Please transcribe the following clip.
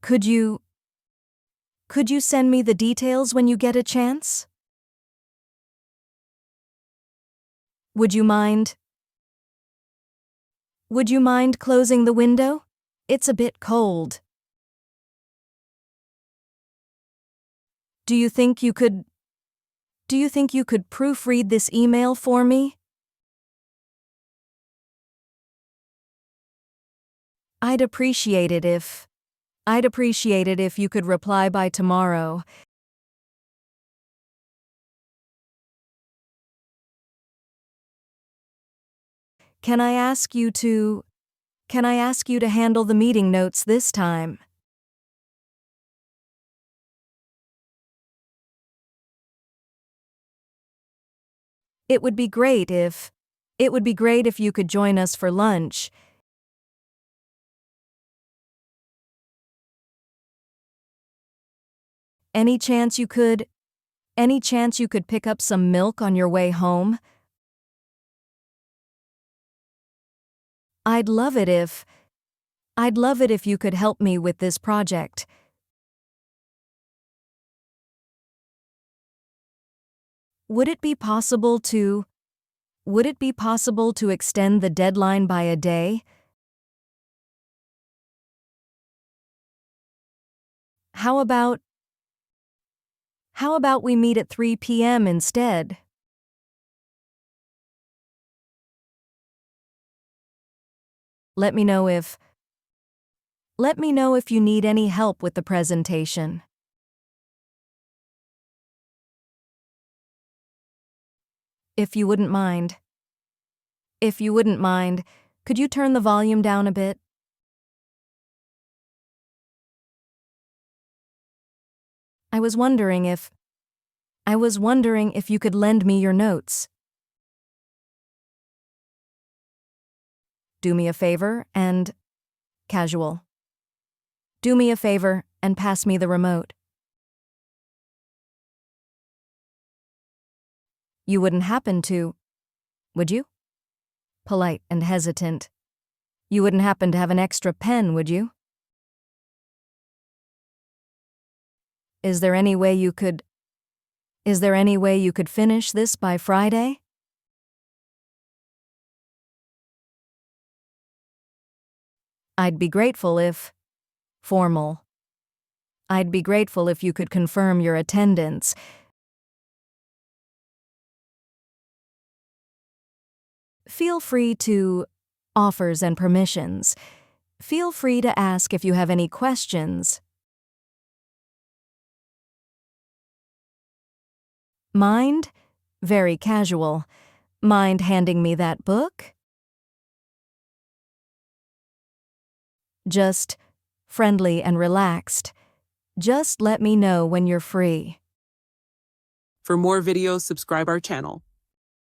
Could you send me the details when you get a chance? Would you mind closing the window? It's a bit cold. Do you think you could proofread this email for me? I'd appreciate it if you could reply by tomorrow. Can I ask you to handle the meeting notes this time? It would be great if you could join us for lunch. Any chance you could pick up some milk on your way home? I'd love it if you could help me with this project. Would it be possible to extend the deadline by a day? How about we meet at 3 p.m. instead? Let me know if you need any help with the presentation. If you wouldn't mind, could you turn the volume down a bit? I was wondering if you could lend me your notes. Do me a favor and casual. Do me a favor and pass me the remote. You wouldn't happen to, would you? Polite and hesitant. You wouldn't happen to have an extra pen, would you? Is there any way you could finish this by Friday? I'd be grateful if you could confirm your attendance. Feel free to offers and permissions. Feel free to ask if you have any questions. Mind? Very casual. Mind handing me that book? Just friendly and relaxed. Just let me know when you're free. For more videos, subscribe our channel.